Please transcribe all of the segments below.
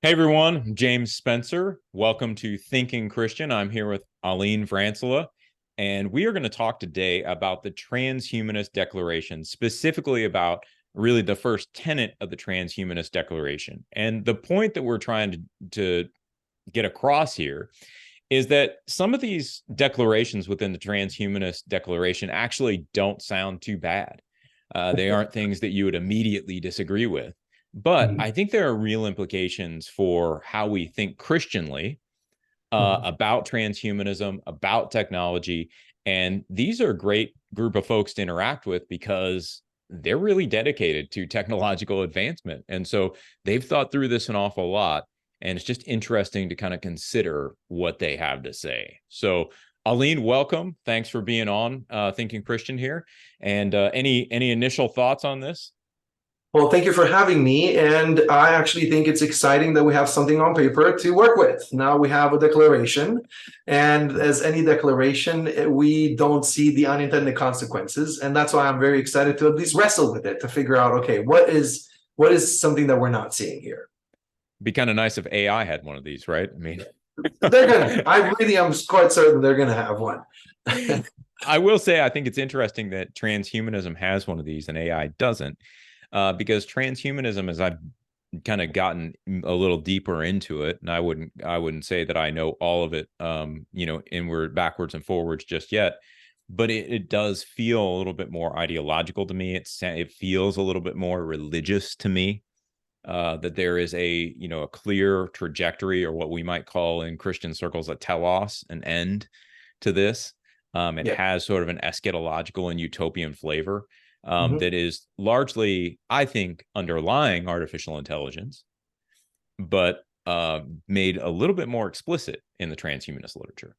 Hey everyone, I'm James Spencer. Welcome to Thinking Christian. I'm here with Alin Vrancila, and we are going to talk today about the Transhumanist Declaration, specifically about really the first tenet of the Transhumanist Declaration. And the point that we're trying to get across here is that some of these declarations within the Transhumanist Declaration actually don't sound too bad. They aren't things that you would immediately disagree with. But I think there are real implications for how we think Christianly about transhumanism, about technology. And these are a great group of folks to interact with because they're really dedicated to technological advancement. And so they've thought through this an awful lot. And it's just interesting to kind of consider what they have to say. So, Alin, welcome. Thanks for being on Thinking Christian here. And any initial thoughts on this? Well, thank you for having me. And I actually think it's exciting that we have something on paper to work with. Now we have a declaration. And as any declaration, we don't see the unintended consequences. And that's why I'm very excited to at least wrestle with it to figure out, okay, what is something that we're not seeing here? Be kind of nice if AI had one of these, right? I mean, I really am quite certain they're gonna have one. I will say, I think it's interesting that transhumanism has one of these and AI doesn't. Because transhumanism, as I've kind of gotten a little deeper into it, and I wouldn't say that I know all of it, inward, backwards, and forwards just yet, but it does feel a little bit more ideological to me. It feels a little bit more religious to me. That there is a clear trajectory, or what we might call in Christian circles a telos, an end to this. It has sort of an eschatological and utopian flavor. That is largely, I think, underlying artificial intelligence, but made a little bit more explicit in the transhumanist literature.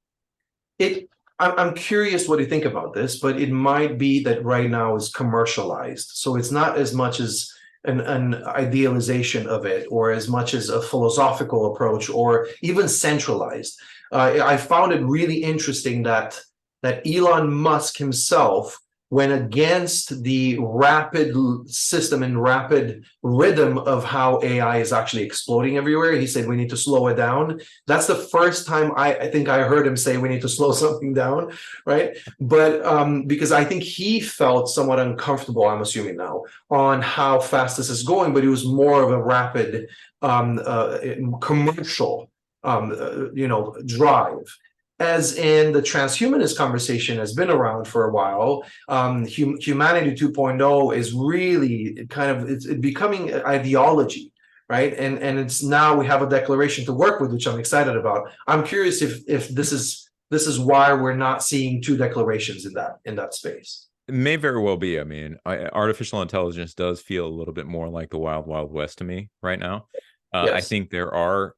I'm curious what you think about this, but it might be that right now is commercialized. So it's not as much as an idealization of it, or as much as a philosophical approach, or even centralized. I found it really interesting that Elon Musk himself went against the rapid system and rapid rhythm of how AI is actually exploding everywhere. He said we need to slow it down. That's the first time I think I heard him say we need to slow something down, right? But because I think he felt somewhat uncomfortable, I'm assuming now, on how fast this is going, but it was more of a rapid commercial drive. As in the transhumanist conversation has been around for a while, humanity 2.0 is really kind of it's becoming an ideology, right? And it's now we have a declaration to work with, which I'm excited about. I'm curious if this is why we're not seeing two declarations in that space. It may very well be. I mean, artificial intelligence does feel a little bit more like the wild, wild west to me right now. I Yes. think there are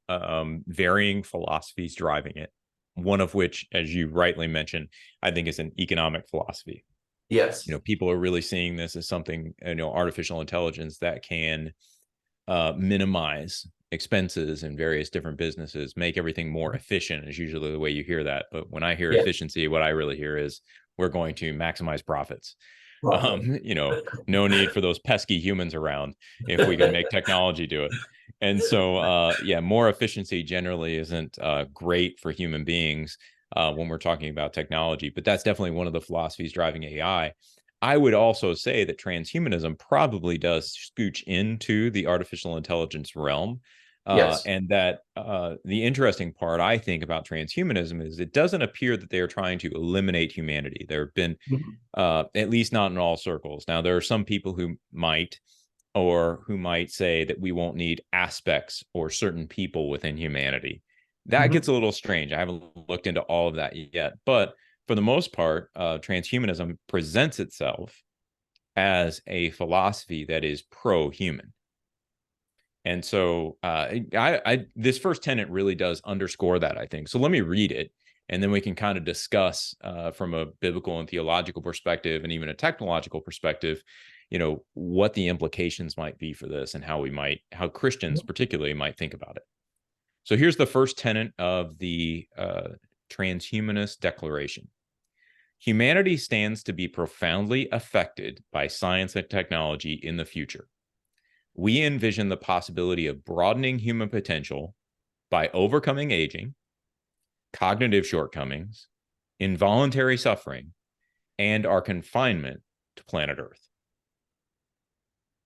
varying philosophies driving it. One of which, as you rightly mentioned, I think is an economic philosophy. Yes. People are really seeing this as something, artificial intelligence that can minimize expenses in various different businesses, make everything more efficient is usually the way you hear that. But when I hear Yeah. efficiency, what I really hear is we're going to maximize profits. Well, No need for those pesky humans around if we can make technology do it. And so, more efficiency generally isn't great for human beings when we're talking about technology, but that's definitely one of the philosophies driving AI. I would also say that transhumanism probably does scooch into the artificial intelligence realm. yes. And that the interesting part, I think, about transhumanism is it doesn't appear that they are trying to eliminate humanity. There have been, at least not in all circles. Now, there are some people who might say that we won't need aspects or certain people within humanity. That gets a little strange. I haven't looked into all of that yet. But for the most part, transhumanism presents itself as a philosophy that is pro-human. And so this first tenet really does underscore that, I think. So let me read it, and then we can kind of discuss from a biblical and theological perspective and even a technological perspective, what the implications might be for this and how Christians particularly might think about it. So here's the first tenet of the Transhumanist Declaration. Humanity stands to be profoundly affected by science and technology in the future. we envision the possibility of broadening human potential by overcoming aging, cognitive shortcomings, involuntary suffering, and our confinement to planet Earth.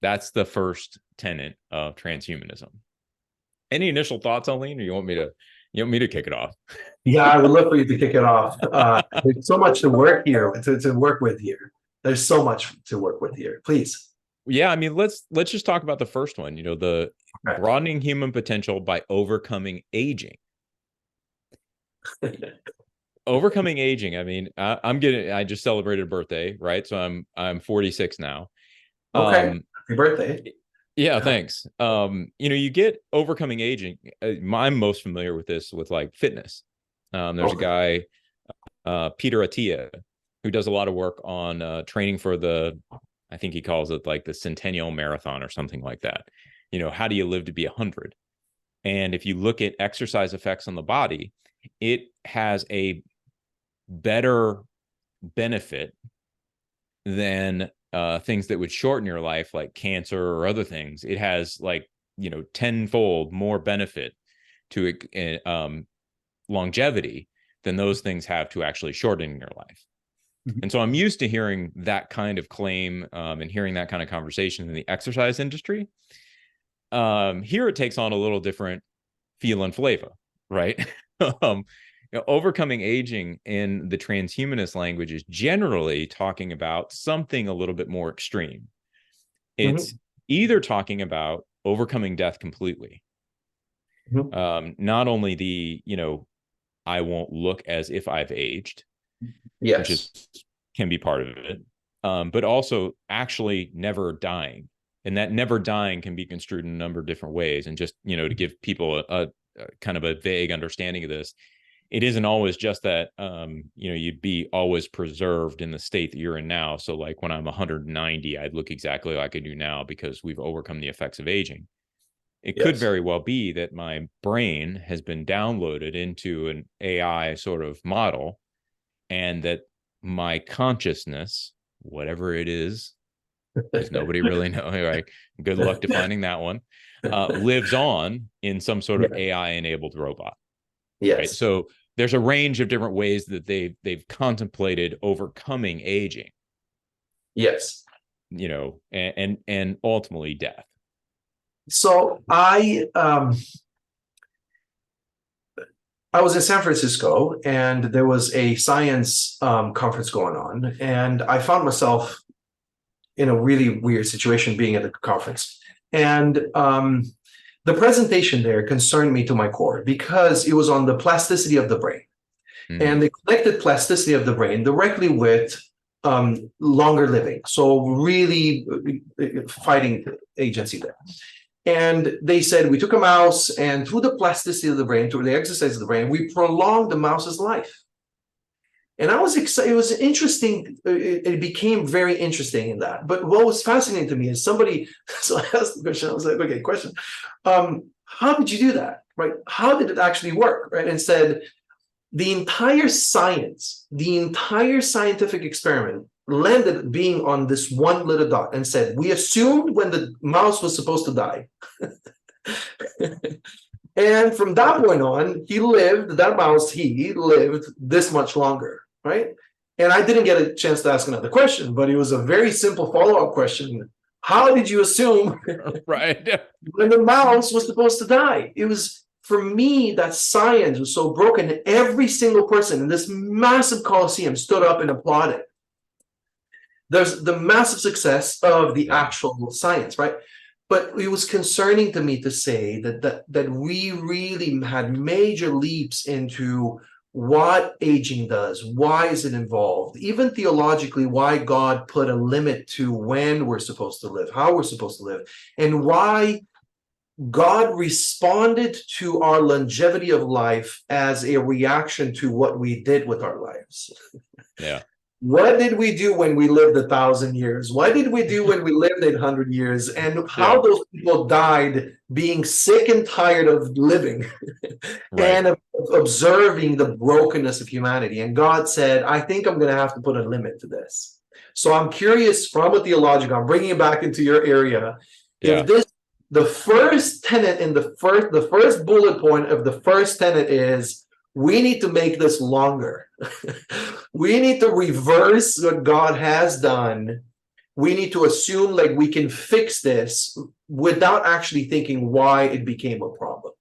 That's the first tenet of transhumanism. Any initial thoughts, Alin, or you want me to kick it off? Yeah, I would love for you to kick it off. There's so much to work here, to work with here. There's so much to work with here. Please. Yeah, I mean, let's just talk about the first one, the Okay. broadening human potential by overcoming aging. Overcoming aging. I mean, I just celebrated a birthday, right? So I'm 46 now. Okay. Happy birthday. Yeah, thanks. You get overcoming aging. I'm most familiar with this with like fitness. There's a guy, Peter Attia, who does a lot of work on training for I think he calls it like the Centennial Marathon or something like that. How do you live to be 100? And if you look at exercise effects on the body, it has a better benefit than things that would shorten your life, like cancer or other things. It has like, tenfold more benefit to longevity than those things have to actually shorten your life. And so I'm used to hearing that kind of claim and hearing that kind of conversation in the exercise industry. Here it takes on a little different feel and flavor, right? Overcoming aging in the transhumanist language is generally talking about something a little bit more extreme. It's either talking about overcoming death completely. Not only I won't look as if I've aged, yes, can be part of it, but also actually never dying. And that never dying can be construed in a number of different ways. And just, to give people a kind of a vague understanding of this, it isn't always just that, you'd be always preserved in the state that you're in now. So like when I'm 190, I'd look exactly like I do now because we've overcome the effects of aging. It could very well be that my brain has been downloaded into an AI sort of model, and that my consciousness, whatever it is, because nobody really knows, right? Good luck defining that one, lives on in some sort of AI-enabled robot. Yes. Right? So there's a range of different ways that they've contemplated overcoming aging. Yes. And ultimately death. So I was in San Francisco, and there was a science conference going on, and I found myself in a really weird situation being at the conference. And the presentation there concerned me to my core because it was on the plasticity of the brain. And they connected plasticity of the brain directly with longer living. So really fighting agency there. And they said, we took a mouse, and through the plasticity of the brain, through the exercise of the brain, we prolonged the mouse's life. And I was excited. It was interesting. It became very interesting in that. But what was fascinating to me is so I asked the question. I was like, okay, question. How did you do that? Right? How did it actually work? Right? And said, the entire scientific experiment landed being on this one little dot, and said, we assumed when the mouse was supposed to die. And from that point on, he lived this much longer, right? And I didn't get a chance to ask another question, but it was a very simple follow-up question. How did you assume right when the mouse was supposed to die? It was, for me, that science was so broken. Every single person in this massive Coliseum stood up and applauded. There's the massive success of the actual science, right? But it was concerning to me to say that we really had major leaps into what aging does, why is it involved, even theologically, why God put a limit to when we're supposed to live, how we're supposed to live, and why God responded to our longevity of life as a reaction to what we did with our lives. Yeah. What did we do when we lived 1,000 years? What did we do when we lived 800 years? And how those people died being sick and tired of living and of observing the brokenness of humanity. And God said, I think I'm going to have to put a limit to this. So I'm curious, from a theological, I'm bringing it back into your area, if this the first tenet in the first bullet point of the first tenet is we need to make this longer. We need to reverse what God has done. We need to assume like we can fix this without actually thinking why it became a problem.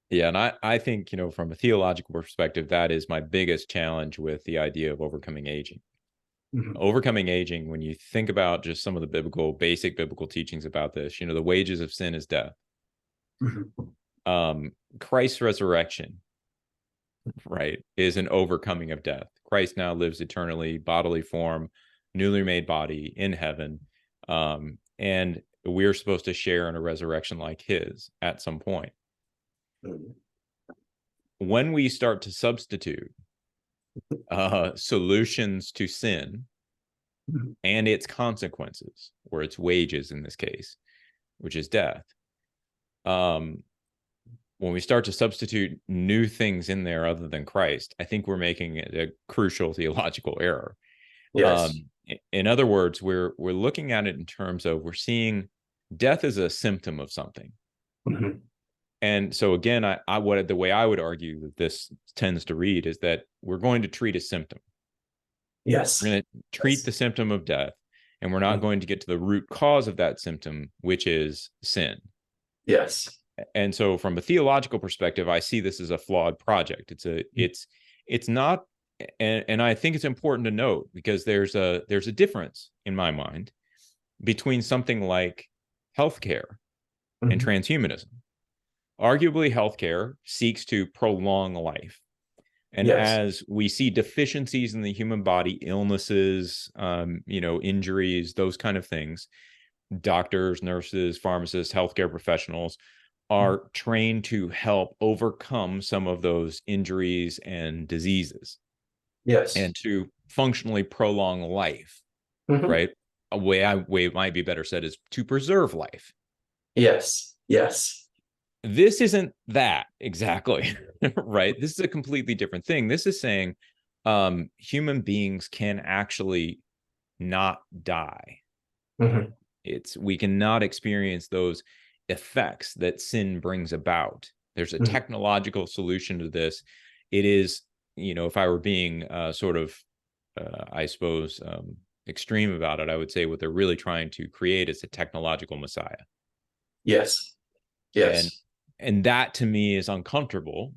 Yeah, and I think, from a theological perspective, that is my biggest challenge with the idea of overcoming aging. Mm-hmm. Overcoming aging, when you think about just some of the basic biblical teachings about this, the wages of sin is death. Mm-hmm. Christ's resurrection, right, is an overcoming of death. Christ now lives eternally, bodily form, newly made body in heaven. And we're supposed to share in a resurrection like his at some point. Mm-hmm. When we start to substitute solutions to sin and its consequences, or its wages in this case, which is death, when we start to substitute new things in there other than Christ, I think we're making a crucial theological error. Yes. In other words, we're looking at it in terms of, we're seeing death as a symptom of something. Mm-hmm. And so again, the way I would argue that this tends to read is that we're going to treat a symptom. Yes. We're going to treat the symptom of death, and we're not going to get to the root cause of that symptom, which is sin. Yes. And so from a theological perspective, I see this as a flawed project. It's not, and I think it's important to note, because there's a difference in my mind between something like healthcare and transhumanism. Arguably, healthcare seeks to prolong life. And as we see deficiencies in the human body, illnesses, injuries, those kind of things, doctors, nurses, pharmacists, healthcare professionals are trained to help overcome some of those injuries and diseases. Yes. And to functionally prolong life, right? A way it might be better said is to preserve life. Yes. Yes. This isn't that exactly, right? This is a completely different thing. This is saying human beings can actually not die. Mm-hmm. We cannot experience those effects that sin brings about. There's a technological solution to this. It is, if I were being I suppose, extreme about it, I would say what they're really trying to create is a technological Messiah. Yes. Yes. And that to me is uncomfortable,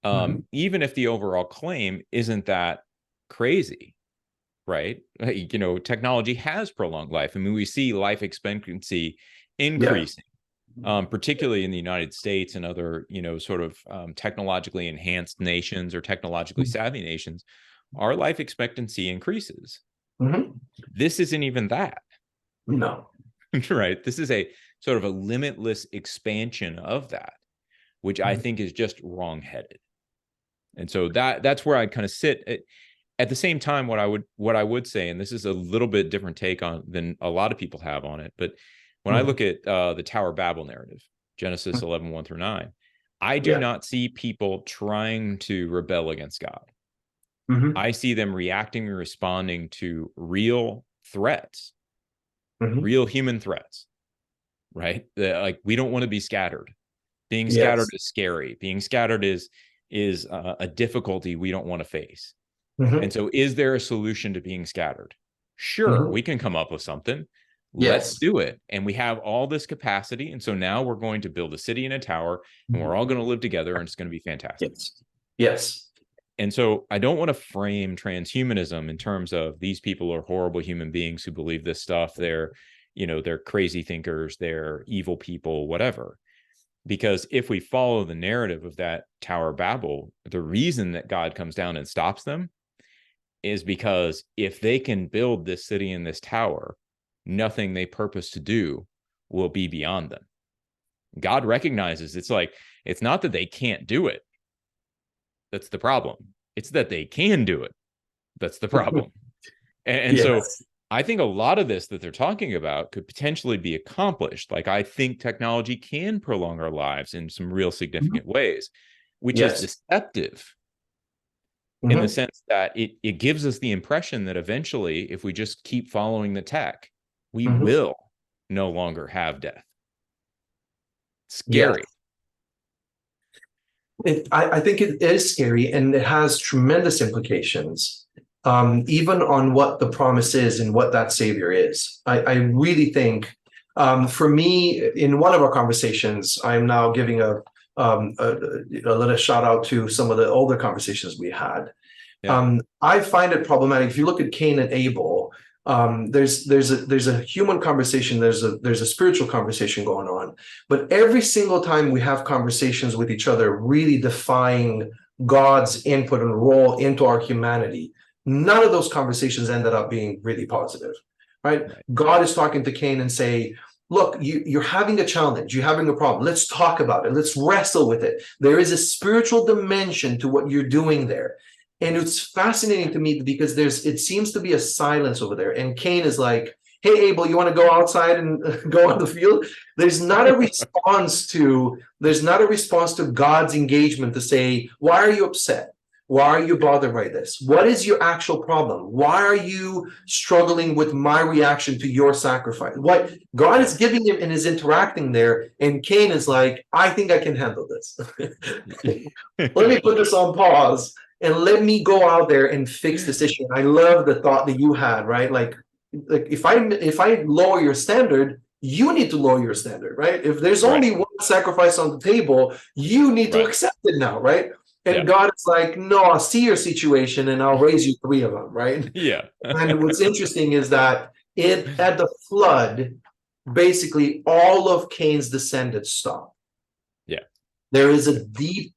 even if the overall claim isn't that crazy, right? Technology has prolonged life. I mean, we see life expectancy increasing, particularly in the United States and other, technologically enhanced nations or technologically savvy nations. Our life expectancy increases. This isn't even that. No. Right? This is a sort of a limitless expansion of that, which I think is just wrong-headed. And so that's where I kind of sit. At the same time, what I would say, and this is a little bit different take on than a lot of people have on it, but when I look at the Tower of Babel narrative, Genesis 11, 1 through 9, I do not see people trying to rebel against God. I see them reacting and responding to real threats, real human threats, right? Like, we don't want to be scattered. Being scattered is scary. Being scattered is a difficulty we don't want to face. And so is there a solution to being scattered? Sure, we can come up with something. Let's do it. And we have all this capacity. And so now we're going to build a city and a tower, and we're all going to live together, and it's going to be fantastic. Yes. And so I don't want to frame transhumanism in terms of these people are horrible human beings who believe this stuff. They're crazy thinkers, they're evil people, whatever. Because if we follow the narrative of that Tower of Babel, the reason that God comes down and stops them is because if they can build this city and this tower, nothing they purpose to do will be beyond them. God recognizes it's not that they can't do it. That's the problem. It's that they can do it. That's the problem. And so I think a lot of this that they're talking about could potentially be accomplished. Like, I think technology can prolong our lives in some real significant ways, which is deceptive in the sense that it gives us the impression that eventually, if we just keep following the tech, we will no longer have death. Yeah. Scary. I think it is scary, and it has tremendous implications, even on what the promise is and what that Savior is. I really think, for me, in one of our conversations, I'm now giving a little shout out to some of the older conversations we had. Yeah. I find it problematic. If you look at Cain and Abel, there's a human conversation, there's a spiritual conversation going on, but every single time we have conversations with each other, really defying God's input and role into our humanity, none of those conversations ended up being really positive, right? God is talking to Cain and say, look, you're having a challenge, you're having a problem, let's talk about it, let's wrestle with it. There is a spiritual dimension to what you're doing there. And it's fascinating to me because it seems to be a silence over there. And Cain is like, hey, Abel, you want to go outside and go on the field? There's not a response to God's engagement to say, why are you upset? Why are you bothered by this? What is your actual problem? Why are you struggling with my reaction to your sacrifice? What God is giving him and is interacting there. And Cain is like, I think I can handle this. Let me put this on pause and let me go out there and fix this issue. And I love the thought that you had, right? Like if I lower your standard, you need to lower your standard, right? If there's only one sacrifice on the table, you need to accept it now, right? And God is like, no, I'll see your situation and I'll raise you 3 of them, right? Yeah. And what's interesting is that at the flood, basically all of Cain's descendants stop. Yeah. There is a deep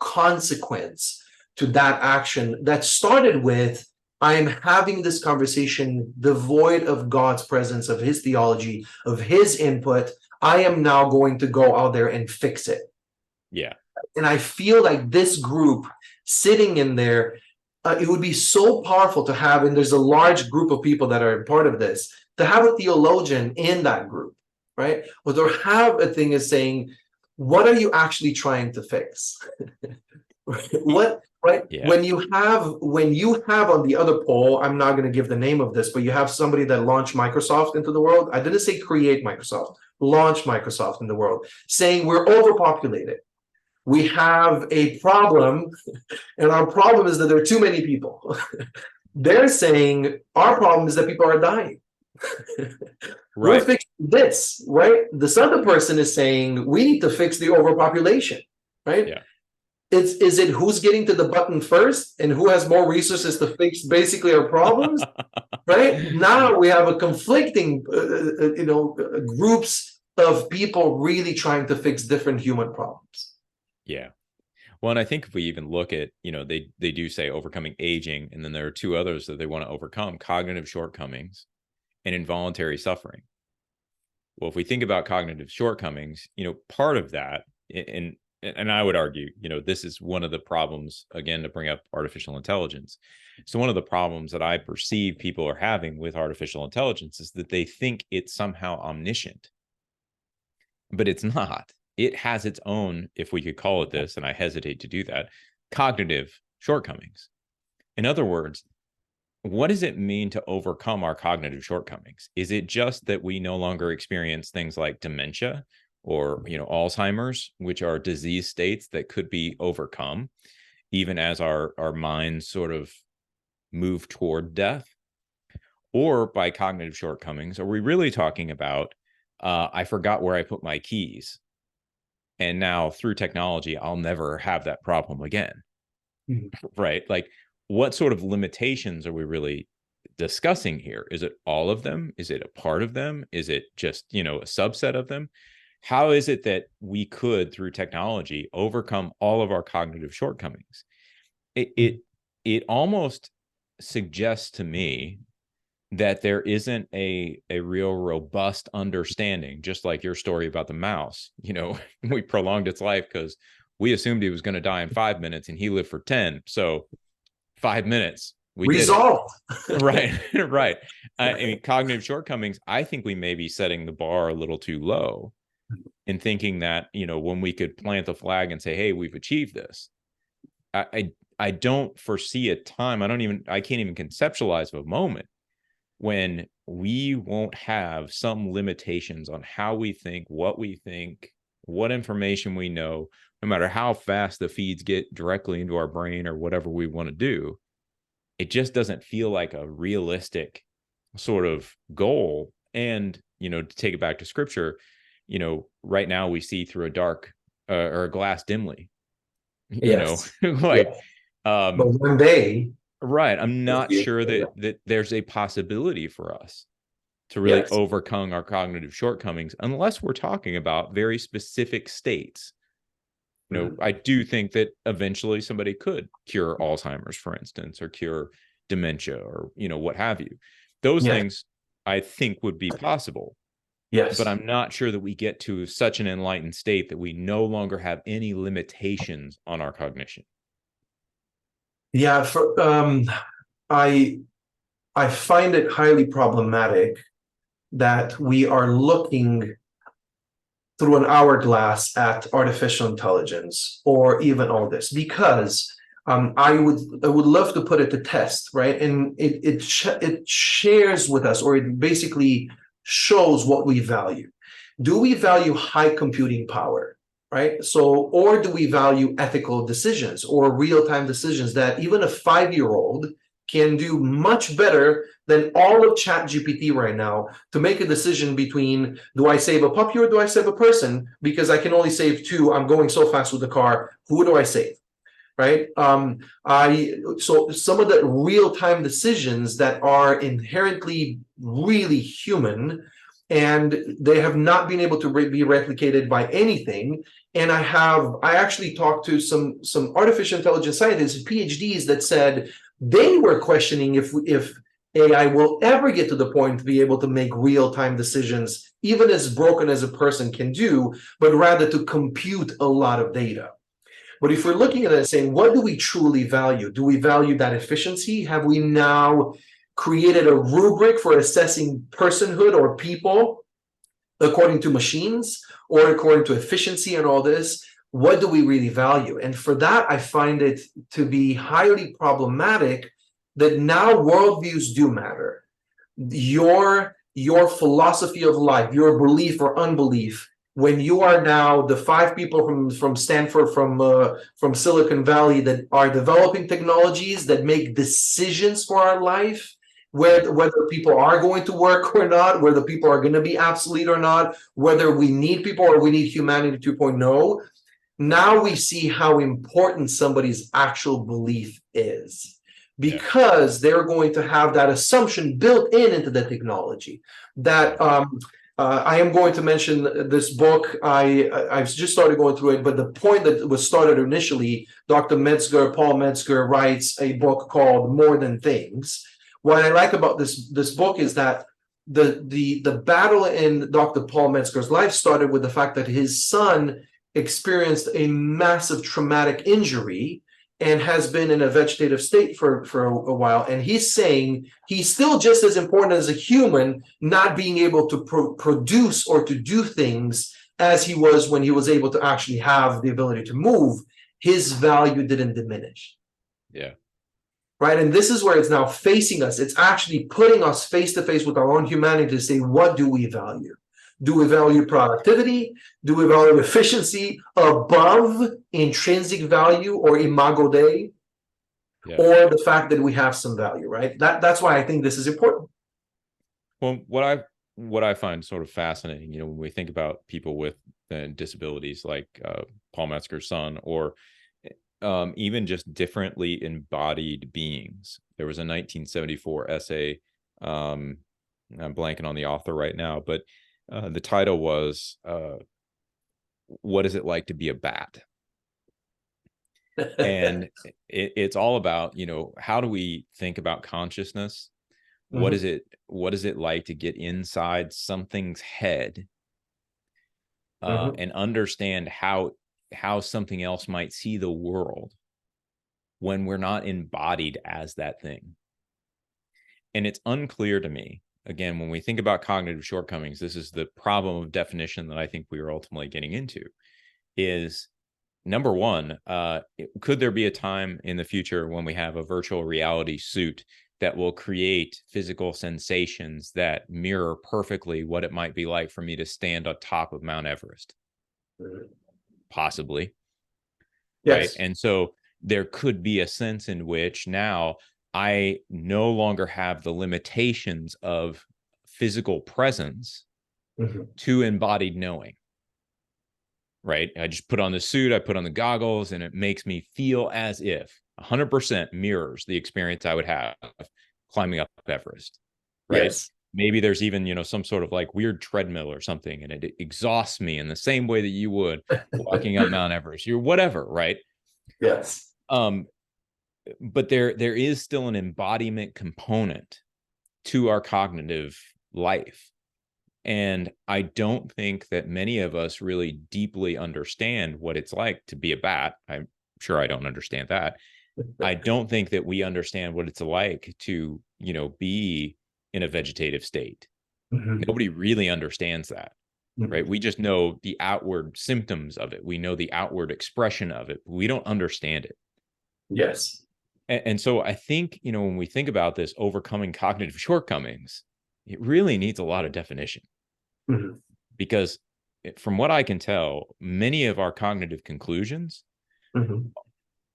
consequence to that action that started with, I am having this conversation devoid of God's presence, of his theology, of his input. I am now going to go out there and fix it. Yeah. And I feel like this group sitting in there, it would be so powerful to have, and there's a large group of people that are part of this, to have a theologian in that group, right? Or to have a thing is saying, what are you actually trying to fix? What, right? Yeah. When you have on the other pole, I'm not going to give the name of this, but you have somebody that launched Microsoft into the world. I didn't say create Microsoft, launch Microsoft in the world, saying we're overpopulated. We have a problem, and our problem is that there are too many people. They're saying our problem is that people are dying. We're fixing this, right? This other person is saying we need to fix the overpopulation, right? Yeah. Is it who's getting to the button first and who has more resources to fix basically our problems, right? Now we have a conflicting, groups of people really trying to fix different human problems. Yeah. Well, and I think if we even look at, they do say overcoming aging, and then there are 2 others that they want to overcome: cognitive shortcomings and involuntary suffering. Well, if we think about cognitive shortcomings, part of that, and I would argue, this is one of the problems, again, to bring up artificial intelligence. So one of the problems that I perceive people are having with artificial intelligence is that they think it's somehow omniscient, but it's not. It has its own, if we could call it this, and I hesitate to do that, cognitive shortcomings. In other words, what does it mean to overcome our cognitive shortcomings? Is it just that we no longer experience things like dementia or, Alzheimer's, which are disease states that could be overcome, even as our minds sort of move toward death? Or by cognitive shortcomings, are we really talking about, I forgot where I put my keys, and now through technology, I'll never have that problem again? Right? Like, what sort of limitations are we really discussing here? Is it all of them? Is it a part of them? Is it just, a subset of them? How is it that we could, through technology, overcome all of our cognitive shortcomings? It almost suggests to me that there isn't a real robust understanding, just like your story about the mouse. We prolonged its life because we assumed he was going to die in 5 minutes and he lived for 10. So 5 minutes, we resolved. Did it. Right. I mean, cognitive shortcomings, I think we may be setting the bar a little too low in thinking that, when we could plant the flag and say, hey, we've achieved this. I don't foresee a time. I can't even conceptualize a moment when we won't have some limitations on how we think, what information we know, no matter how fast the feeds get directly into our brain or whatever we want to do, it just doesn't feel like a realistic sort of goal. And, to take it back to scripture, right now we see through a dark or a glass dimly, Yes. like, Yeah. But one day, right. I'm not sure yeah. that there's a possibility for us to really Yes. overcome our cognitive shortcomings unless we're talking about very specific states. Mhm. I do think that eventually somebody could cure Alzheimer's, for instance, or cure dementia, or, what have you. Those Yes. things I think would be possible, but Yes. I'm not sure that we get to such an enlightened state that we no longer have any limitations on our cognition. Yeah. I I find it highly problematic that we are looking through an hourglass at artificial intelligence or even all this, because I would love to put it to test, right? And it shares with us, or it basically shows what we value. Do we value high computing power, right? So, or do we value ethical decisions or real-time decisions that even a 5-year-old can do much better than all of Chat GPT right now to make a decision between, do I save a puppy or do I save a person? Because I can only save two. I'm going so fast with the car. Who do I save? Right. So some of the real-time decisions that are inherently really human, and they have not been able to be replicated by anything. And I actually talked to some artificial intelligence scientists, PhDs, that said they were questioning if AI will ever get to the point to be able to make real-time decisions, even as broken as a person can do, but rather to compute a lot of data. But if we're looking at it and saying, what do we truly value? Do we value that efficiency? Have we now created a rubric for assessing personhood or people according to machines or according to efficiency and all this? What do we really value? And for that, I find it to be highly problematic that now worldviews do matter. Your philosophy of life, your belief or unbelief, when you are now the 5 people from Stanford, from Silicon Valley, that are developing technologies that make decisions for our life, whether people are going to work or not, whether people are going to be obsolete or not, whether we need people or we need humanity 2.0, now we see how important somebody's actual belief is, Yeah. because they're going to have that assumption built into the technology. That I am going to mention this book. I've just started going through it, but the point that was started initially, Paul Metzger writes a book called More Than Things. What I like about this book is that the battle in Dr. Paul Metzger's life started with the fact that his son experienced a massive traumatic injury and has been in a vegetative state for a while. And he's saying he's still just as important as a human, not being able to produce or to do things as he was when he was able to actually have the ability to move. His value didn't diminish. Yeah. Right. And this is where it's now facing us. It's actually putting us face to face with our own humanity to say, what do we value? Do we value productivity? Do we value efficiency above intrinsic value or imago Dei? Yeah. Or the fact that we have some value, right? That's why I think this is important. Well, what I find sort of fascinating, when we think about people with disabilities like Paul Metzger's son, or even just differently embodied beings. There was a 1974 essay. I'm blanking on the author right now, but the title was "What is it like to be a bat?" And it's all about, how do we think about consciousness? What Mhm. is it? What is it like to get inside something's head Mhm. and understand how something else might see the world when we're not embodied as that thing? And it's unclear to me, again, when we think about cognitive shortcomings, this is the problem of definition that I think we are ultimately getting into, is number one, could there be a time in the future when we have a virtual reality suit that will create physical sensations that mirror perfectly what it might be like for me to stand on top of Mount Everest. Possibly. Right. Yes. And so there could be a sense in which now I no longer have the limitations of physical presence to embodied knowing. Right. I just put on the suit, I put on the goggles, and it makes me feel as if 100% mirrors the experience I would have climbing up Everest. Right. Yes. Maybe there's even, some sort of like weird treadmill or something, and it exhausts me in the same way that you would walking up Mount Everest, you're whatever. Right. Yes. But there is still an embodiment component to our cognitive life. And I don't think that many of us really deeply understand what it's like to be a bat. I'm sure I don't understand that. I don't think that we understand what it's like to, be in a vegetative state. Nobody really understands that, right? We just know the outward symptoms of it. We know the outward expression of it, but we don't understand it. Yes. And so I think, when we think about this overcoming cognitive shortcomings, it really needs a lot of definition. Because from what I can tell, many of our cognitive conclusions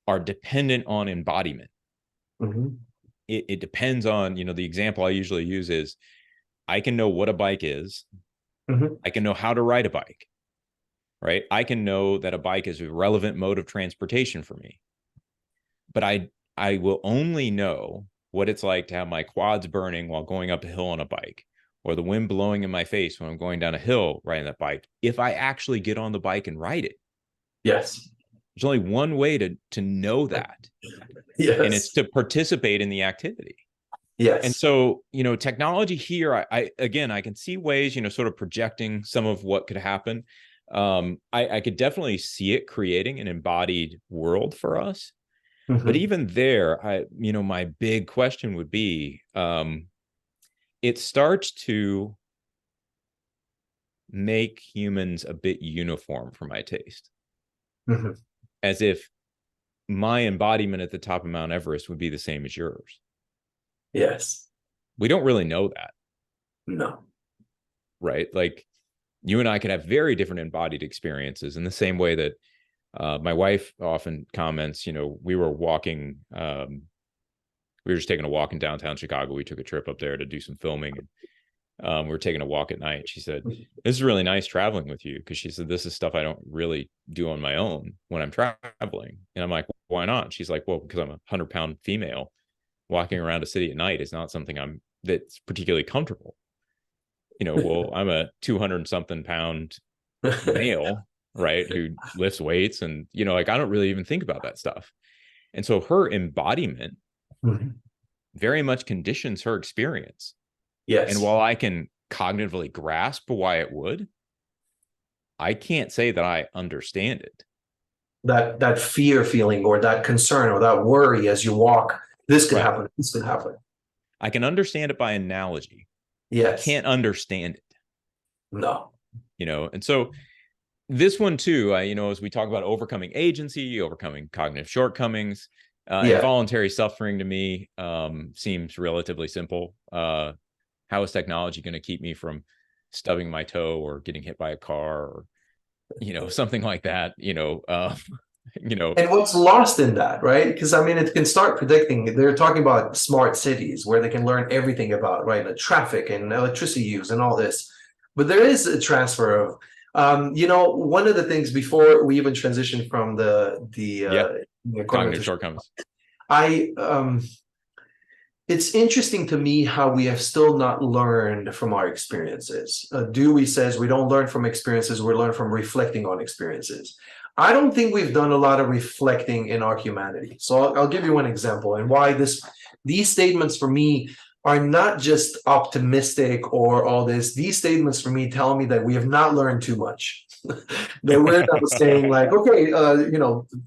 are dependent on embodiment. It depends on, the example I usually use is I can know what a bike is. I can know how to ride a bike, right? I can know that a bike is a relevant mode of transportation for me. But I will only know what it's like to have my quads burning while going up a hill on a bike, or the wind blowing in my face when I'm going down a hill riding that bike, if I actually get on the bike and ride it. Yes. There's only one way to know that. Yes. And it's to participate in the activity. Yes. And so, technology here, I can see ways, sort of projecting some of what could happen. I could definitely see it creating an embodied world for us. But even there, my big question would be, it starts to make humans a bit uniform for my taste. As if my embodiment at the top of Mount Everest would be the same as yours. Yes. We don't really know that. No. Right? Like you and I could have very different embodied experiences in the same way that my wife often comments, we were walking, we were just taking a walk in downtown Chicago. We took a trip up there to do some filming. And we were taking a walk at night. She said, "This is really nice traveling with you." Because she said, "This is stuff I don't really do on my own when I'm traveling." And I'm like, "Why not?" She's like, "Well, because I'm a 100-pound female. Walking around a city at night is not something that's particularly comfortable." Well, I'm a 200-something pound male, right, who lifts weights, and I don't really even think about that stuff. And so her embodiment very much conditions her experience. Yes. And while I can cognitively grasp why it would, I can't say that I understand it. That fear feeling, or that concern, or that worry as you walk, this could happen, this could happen. I can understand it by analogy. Yes. I can't understand it. No. And so this one too, as we talk about overcoming agency, overcoming cognitive shortcomings, involuntary suffering to me seems relatively simple. How is technology going to keep me from stubbing my toe or getting hit by a car or, something like that, And what's lost in that, right? Because it can start predicting. They're talking about smart cities where they can learn everything about, right, the traffic and electricity use and all this. But there is a transfer of, one of the things before we even transition from the cognitive shortcomings. It's interesting to me how we have still not learned from our experiences. Dewey says we don't learn from experiences, we learn from reflecting on experiences. I don't think we've done a lot of reflecting in our humanity. So I'll give you one example and why these statements for me are not just optimistic or all this. These statements for me tell me that we have not learned too much. That we're not saying like, okay,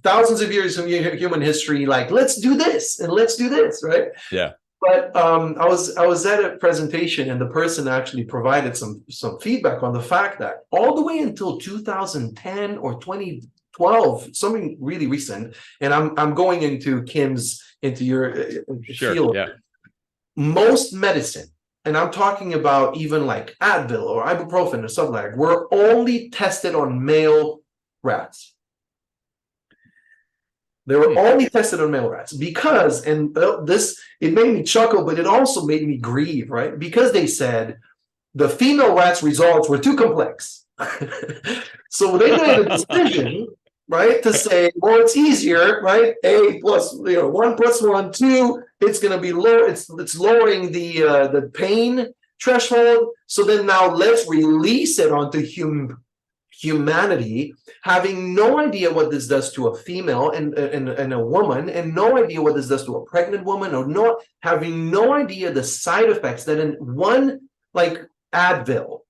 thousands of years of human history, like let's do this and let's do this, right? Yeah. But I was at a presentation and the person actually provided some feedback on the fact that all the way until 2010 or 2012, something really recent, and I'm going into your sure, field. yeah. most medicine, and I'm talking about even like Advil or ibuprofen or something like that, were only tested on male rats. They were only tested on male rats because, and this, it made me chuckle, but it also made me grieve, right? Because they said the female rats' results were too complex. So they made a decision, right, to say, well, it's easier, right? A plus, 1 plus 1, 2. It's going to be low. It's lowering the pain threshold. So then now let's release it onto humanity, having no idea what this does to a female and a woman, and no idea what this does to a pregnant woman, or having no idea the side effects that in one like Advil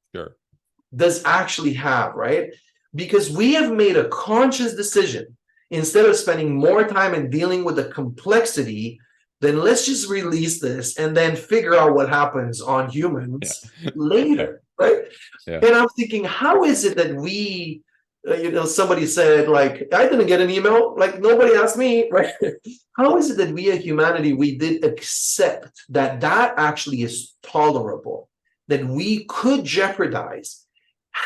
does actually have, right? Because we have made a conscious decision, instead of spending more time in dealing with the complexity, then let's just release this and then figure out what happens on humans later, right? And I'm thinking, how is it that we, somebody said, like, I didn't get an email, like nobody asked me, right? How is it that we as humanity, we did accept that actually is tolerable, that we could jeopardize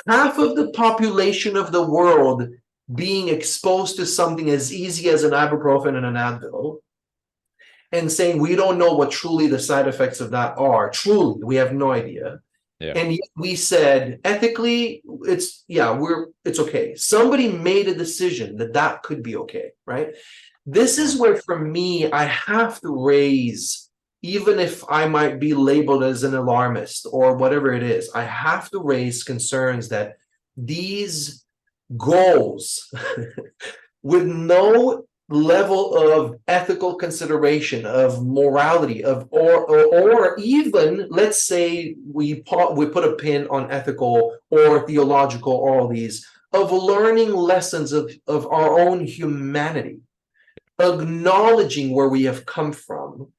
half of the population of the world being exposed to something as easy as an ibuprofen and an Advil, and saying we don't know what truly the side effects of that are. Truly, we have no idea. And yet we said ethically, it's okay. Somebody made a decision that could be okay, right? This is where, for me, I have to raise, even if I might be labeled as an alarmist or whatever it is, I have to raise concerns that these goals with no level of ethical consideration, of morality, or even, let's say we put a pin on ethical or theological, or all these, of learning lessons of our own humanity, acknowledging where we have come from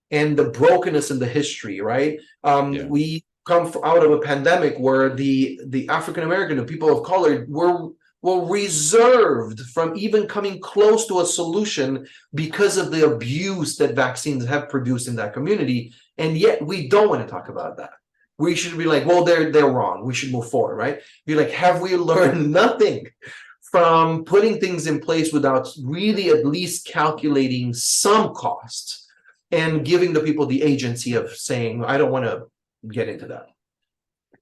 and the brokenness in the history, right? We come out of a pandemic where the African American and people of color were reserved from even coming close to a solution because of the abuse that vaccines have produced in that community. And yet we don't want to talk about that. We should be like, well, they're wrong. We should move forward, right? Be like, have we learned nothing from putting things in place without really at least calculating some costs and giving the people the agency of saying, I don't want to get into that?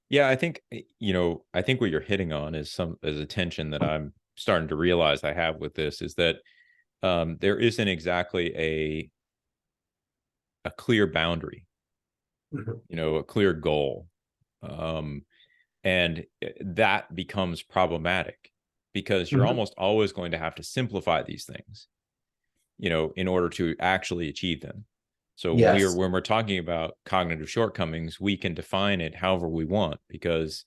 Yeah, I think, I think what you're hitting on is a tension that I'm starting to realize I have with this, is that there isn't exactly a clear boundary, a clear goal. And that becomes problematic because you're almost always going to have to simplify these things, in order to actually achieve them. So when we're talking about cognitive shortcomings, we can define it however we want, because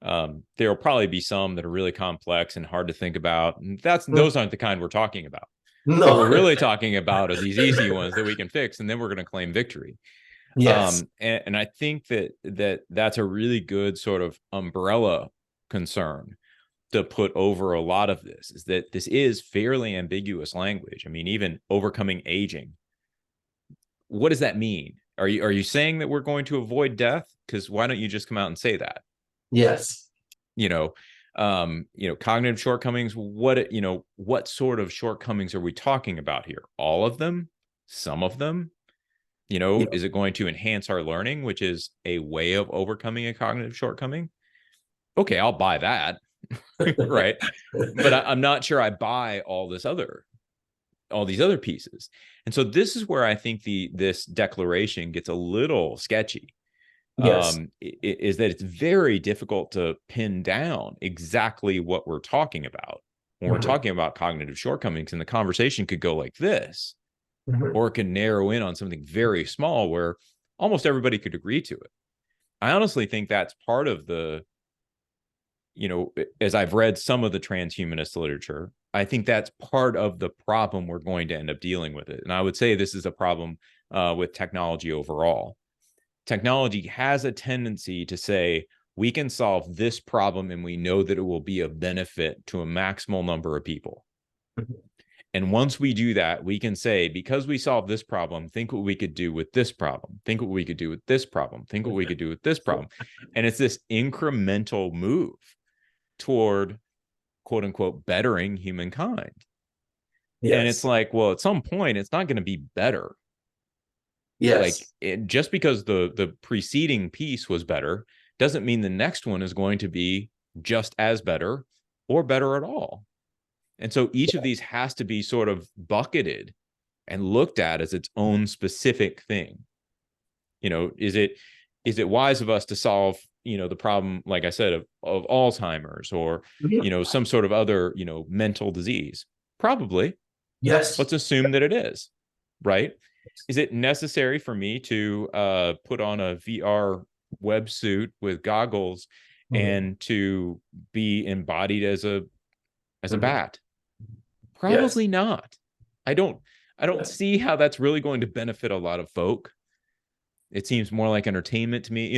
there will probably be some that are really complex and hard to think about. And those aren't the kind we're talking about. No, what we're really talking about are these easy ones that we can fix, and then we're going to claim victory. Yes. And I think that's a really good sort of umbrella concern to put over a lot of this, is that this is fairly ambiguous language. I mean, even overcoming aging. What does that mean? Are you saying that we're going to avoid death? Because why don't you just come out and say that? Yes. Cognitive shortcomings. What sort of shortcomings are we talking about here? All of them? Some of them? Is it going to enhance our learning, which is a way of overcoming a cognitive shortcoming? Okay, I'll buy that. Right. But I'm not sure I buy all these other pieces. And so this is where I think this declaration gets a little sketchy. Is that it's very difficult to pin down exactly what we're talking about when we're talking about cognitive shortcomings, and the conversation could go like this, or it can narrow in on something very small where almost everybody could agree to it. I honestly think that's part of the, as I've read some of the transhumanist literature, I think that's part of the problem we're going to end up dealing with it. And I would say this is a problem with technology overall. Technology has a tendency to say, we can solve this problem and we know that it will be of benefit to a maximal number of people. And once we do that, we can say, because we solved this problem, think what we could do with this problem. Think what we could do with this problem. Think what we could do with this problem. And it's this incremental move toward, quote unquote, bettering humankind. Yes. And it's like, well, at some point, it's not going to be better. Yes. Like, just because the preceding piece was better doesn't mean the next one is going to be just as better or better at all. And so each of these has to be sort of bucketed and looked at as its own specific thing. Is it wise of us to solve, the problem, like I said, of Alzheimer's or, some sort of other, mental disease? Probably. Yes. Let's assume that it is, right? Is it necessary for me to put on a VR websuit with goggles and to be embodied as a bat? Probably not. I don't see how that's really going to benefit a lot of folk. It seems more like entertainment to me,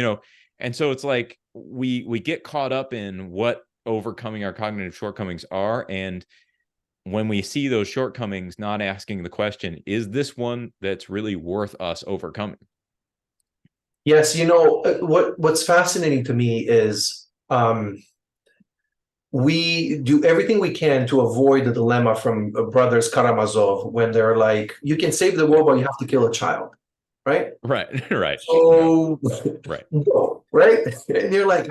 and so it's like we get caught up in what overcoming our cognitive shortcomings are, and when we see those shortcomings, not asking the question, is this one that's really worth us overcoming? Yes, what's fascinating to me is we do everything we can to avoid the dilemma from brothers Karamazov when they're like, you can save the world, but you have to kill a child, right? Right. So, right. No, right? And you're like,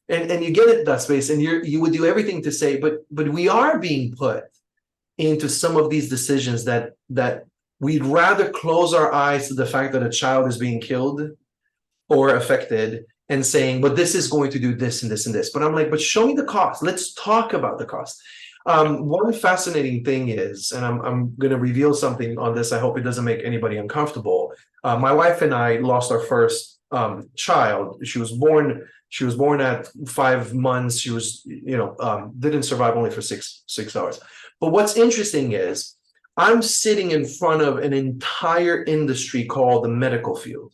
and you get it that space, and you would do everything to say, but we are being put into some of these decisions that we'd rather close our eyes to the fact that a child is being killed or affected and saying, but this is going to do this and this and this. But I'm like, but show me the cost. Let's talk about the cost. One fascinating thing is, and I'm going to reveal something on this. I hope it doesn't make anybody uncomfortable. My wife and I lost our first child. She was born at 5 months. She was, didn't survive, only for six hours. But what's interesting is I'm sitting in front of an entire industry called the medical field.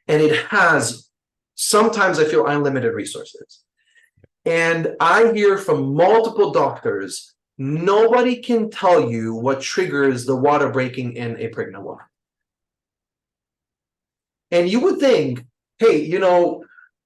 And it has, sometimes I feel, unlimited resources. And I hear from multiple doctors, nobody can tell you what triggers the water breaking in a pregnant woman. And you would think, hey,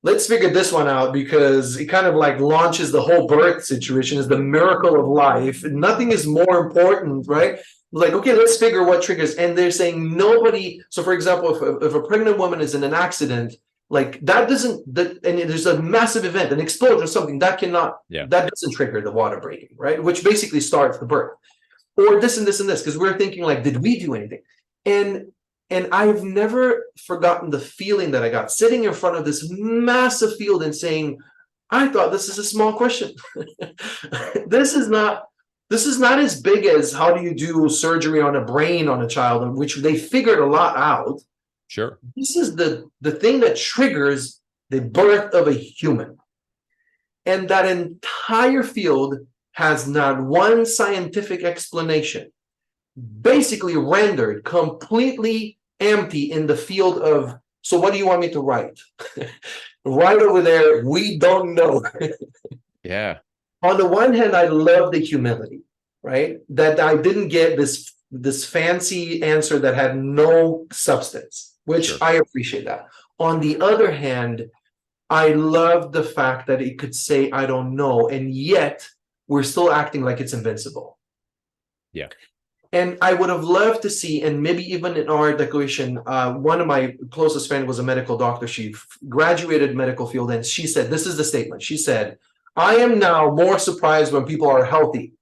let's figure this one out, because it kind of like launches the whole birth situation, is the miracle of life. Nothing is more important, right? Like, okay, let's figure what triggers. And they're saying nobody. So for example, if a pregnant woman is in an accident, like that and there's a massive event, an explosion or something, that doesn't trigger the water breaking, right? Which basically starts the birth. Or this and this and this, because we're thinking like, did we do anything? And I've never forgotten the feeling that I got sitting in front of this massive field and saying, I thought this is a small question. This is not as big as how do you do surgery on a brain on a child, which they figured a lot out. Sure. This is the thing that triggers the birth of a human. And that entire field has not one scientific explanation, basically rendered completely empty in the field of, so what do you want me to write? Right over there, we don't know. Yeah. On the one hand, I love the humility, right? That I didn't get this fancy answer that had no substance, which Sure. I appreciate that. On the other hand, I love the fact that it could say, I don't know, and yet we're still acting like it's invincible. Yeah. And I would have loved to see, and maybe even in our declaration, one of my closest friends was a medical doctor. She graduated medical field, and she said, this is the statement. She said, I am now more surprised when people are healthy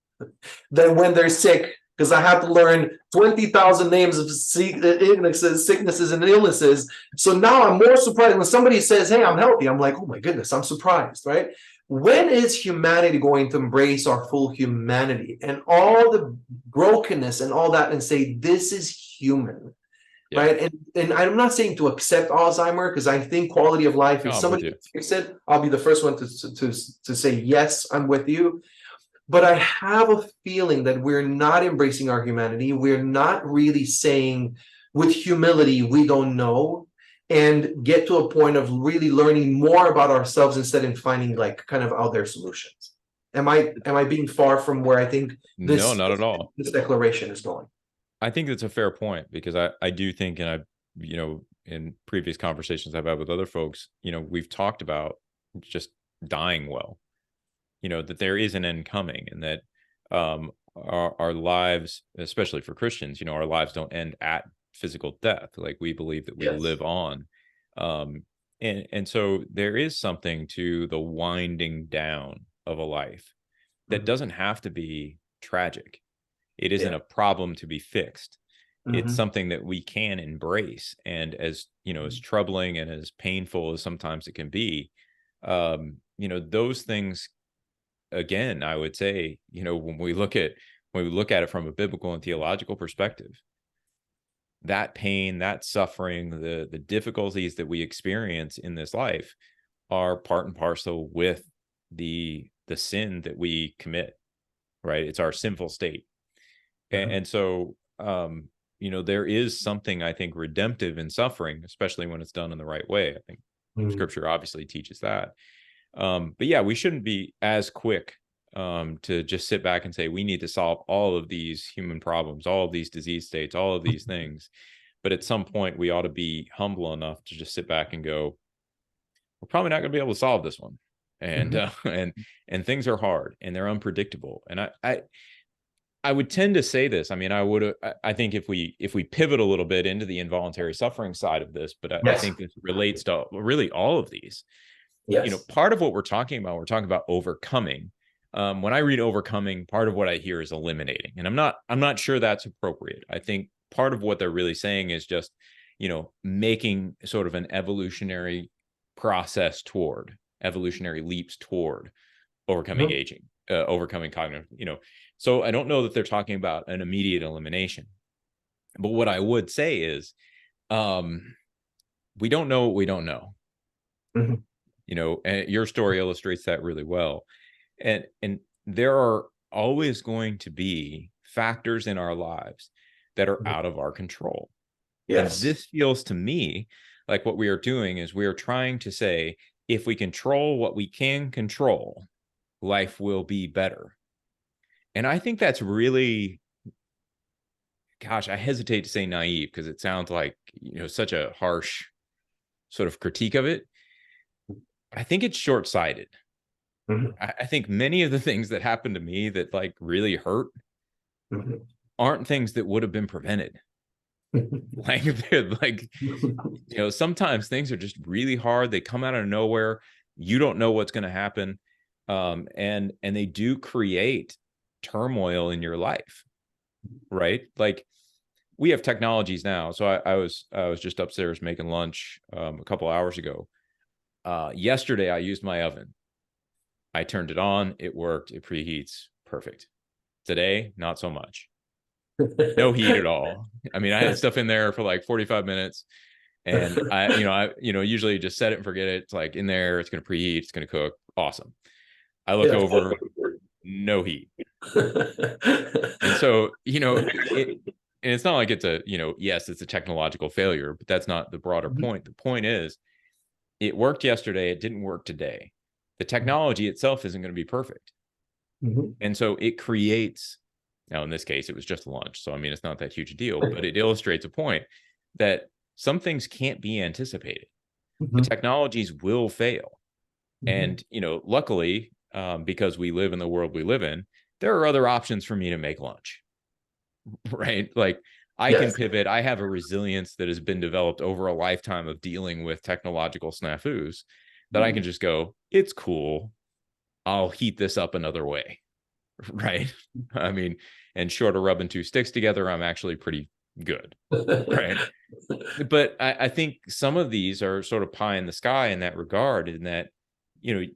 than when they're sick, because I have to learn 20,000 names of sicknesses and illnesses. So now I'm more surprised when somebody says, hey, I'm healthy. I'm like, oh my goodness, I'm surprised, right? When is humanity going to embrace our full humanity and all the brokenness and all that and say, this is human, right? And I'm not saying to accept Alzheimer, because I think quality of life, if somebody fix it, I'll be the first one to say, yes, I'm with you. But I have a feeling that we're not embracing our humanity. We're not really saying with humility, we don't know, and get to a point of really learning more about ourselves instead of finding like kind of out there solutions. Am I being far from where I think No, not at all. this declaration is going? I think that's a fair point, because I do think, and in previous conversations I've had with other folks, we've talked about just dying well, that there is an end coming, and that our lives, especially for Christians, our lives don't end at physical death. Like, we believe that we live on. And so there is something to the winding down of a life that doesn't have to be tragic. It isn't a problem to be fixed. It's something that we can embrace. And as troubling and as painful as sometimes it can be, those things, again, I would say, when we look at it from a biblical and theological perspective, that pain, that suffering, the difficulties that we experience in this life are part and parcel with the sin that we commit, right? It's our sinful state. And so, there is something, I think, redemptive in suffering, especially when it's done in the right way. I think Scripture obviously teaches that. But yeah, we shouldn't be as quick to just sit back and say we need to solve all of these human problems, all of these disease states, all of these things. But at some point, we ought to be humble enough to just sit back and go, we're probably not going to be able to solve this one. And and things are hard and they're unpredictable. And I would tend to say this. I mean, I think if we pivot a little bit into the involuntary suffering side of this, but I think this relates to really all of these. Part of what we're talking about overcoming. When I read overcoming, part of what I hear is eliminating, and I'm not sure that's appropriate. I think part of what they're really saying is just, making sort of an evolutionary process toward evolutionary leaps toward overcoming aging, overcoming cognitive, So I don't know that they're talking about an immediate elimination, but what I would say is, we don't know what we don't know. And your story illustrates that really well. And there are always going to be factors in our lives that are out of our control. And this feels to me like what we are doing is we are trying to say, if we control what we can control, life will be better. And I think that's really, gosh, I hesitate to say naive, because it sounds like, such a harsh sort of critique of it. I think it's short-sighted. I think many of the things that happened to me that like really hurt aren't things that would have been prevented. Sometimes things are just really hard. They come out of nowhere. You don't know what's going to happen. And they do create turmoil in your life, right? Like, we have technologies now. So I was just upstairs making lunch a couple hours ago. Yesterday, I used my oven. I turned it on. It worked. It preheats. Perfect. Today, not so much. No heat at all. I mean, I had stuff in there for like 45 minutes, and I usually just set it and forget it. It's like in there. It's going to preheat. It's going to cook. Awesome. I look over, no heat. And so, and it's not like it's a, yes, it's a technological failure, but that's not the broader point. The point is, it worked yesterday. It didn't work today. The technology itself isn't going to be perfect. And so it creates, now in this case, it was just lunch. So, I mean, it's not that huge a deal, but it illustrates a point that some things can't be anticipated. The technologies will fail. And, luckily, because we live in the world we live in, there are other options for me to make lunch, right? Like, I can pivot. I have a resilience that has been developed over a lifetime of dealing with technological snafus that I can just go, it's cool. I'll heat this up another way, right? I mean, and short of rubbing two sticks together, I'm actually pretty good, right? But I think some of these are sort of pie in the sky in that regard, in that, it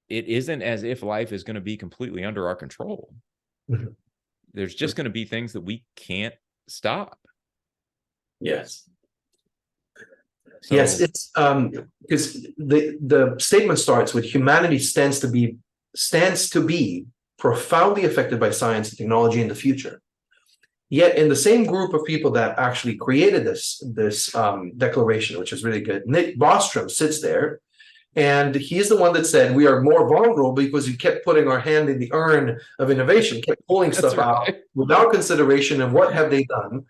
isn't as if life is going to be completely under our control. There's just going to be things that we can't stop. Yes. So, yes, it's because the statement starts with humanity stands to be profoundly affected by science and technology in the future. Yet in the same group of people that actually created this declaration, which is really good, Nick Bostrom sits there And he's the one that said we are more vulnerable because we kept putting our hand in the urn of innovation, kept pulling That's stuff out right. without consideration of what have they done.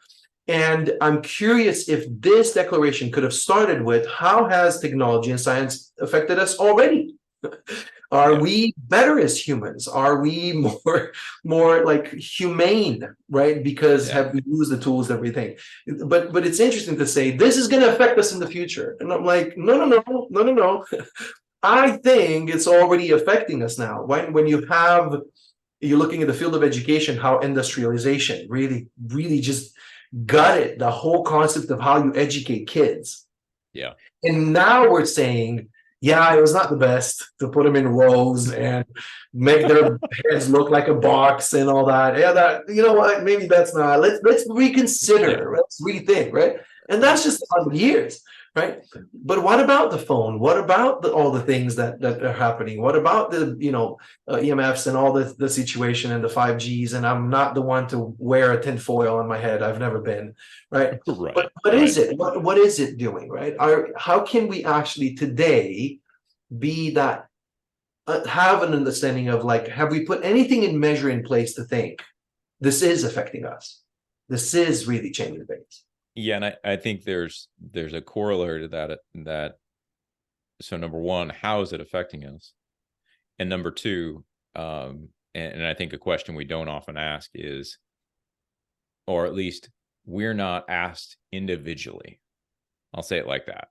And I'm curious if this declaration could have started with how has technology and science affected us already? Are Yeah. we better as humans? Are we more like humane, right? Because Yeah. have we used the tools, everything? But it's interesting to say this is going to affect us in the future. And I'm like, no. I think it's already affecting us now. When you're looking at the field of education, how industrialization really just gutted the whole concept of how you educate kids. Yeah. And now we're saying, yeah, it was not the best to put them in rows and make their heads look like a box and all that. Yeah, that you know what? Maybe that's not. Let's Yeah. reconsider. Let's rethink, right? And Yeah. that's just 100 years, right? But what about the phone? What about all the things that are happening? What about the EMFs and all the situation and the 5Gs? And I'm not the one to wear a tinfoil on my head. I've never been, right? Right. But what Right. is it? What is it doing, right? How can we actually today be that have an understanding of like, have we put anything in measure in place to think this is affecting us? This is really changing things. Yeah, and I think there's a corollary to that. So number one, how is it affecting us? And number two, and I think a question we don't often ask is, or at least we're not asked individually. I'll say it like that.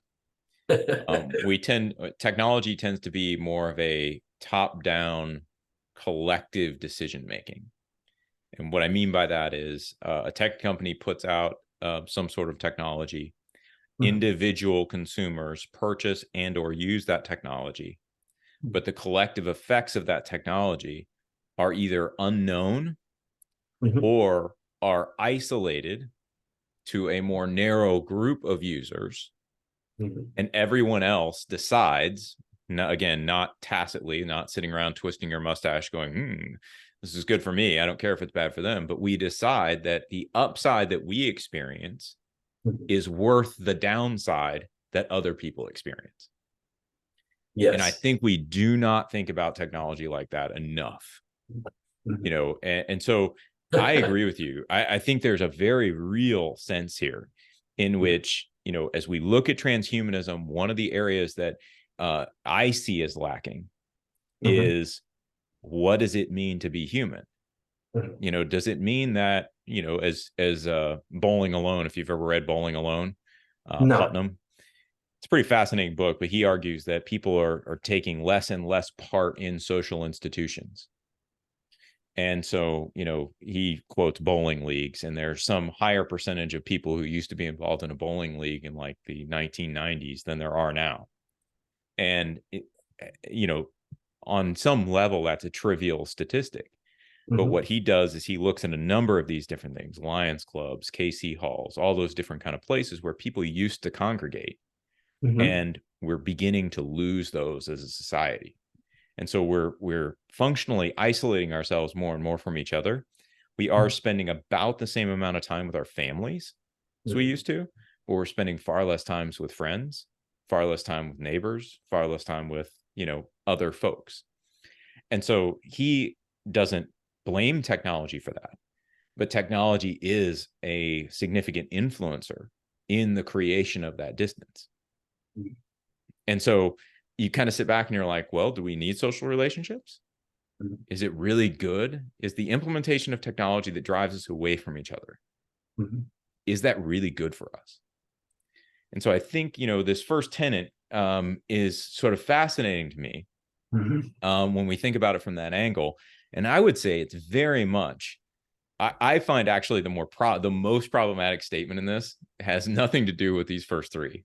Technology tends to be more of a top-down collective decision making. And what I mean by that is a tech company puts out some sort of technology. Individual consumers purchase and or use that technology, but the collective effects of that technology are either unknown or are isolated to a more narrow group of users, and everyone else decides, again, not tacitly, not sitting around twisting your mustache going, this is good for me, I don't care if it's bad for them, but we decide that the upside that we experience is worth the downside that other people experience. Yes. And I think we do not think about technology like that enough. And so I agree with you. I think there's a very real sense here in which, as we look at transhumanism, one of the areas that I see as lacking is, what does it mean to be human? Does it mean that, as Bowling Alone, if you've ever read Bowling Alone, No. Putnam, it's a pretty fascinating book, but he argues that people are taking less and less part in social institutions. And so, he quotes bowling leagues, and there's some higher percentage of people who used to be involved in a bowling league in like the 1990s than there are now. And, on some level, that's a trivial statistic. But what he does is he looks at a number of these different things, Lions clubs, KC halls, all those different kind of places where people used to congregate. And we're beginning to lose those as a society. And so we're functionally isolating ourselves more and more from each other. We are spending about the same amount of time with our families as we used to, but we're spending far less times with friends, far less time with neighbors, far less time with, other folks. And so he doesn't blame technology for that, but technology is a significant influencer in the creation of that distance. And so you kind of sit back and you're like, well, do we need social relationships? Is it really good? Is the implementation of technology that drives us away from each other, is that really good for us? And so I think, this first tenet is sort of fascinating to me when we think about it from that angle. And I would say it's very much, I find actually the most problematic statement in this has nothing to do with these first three.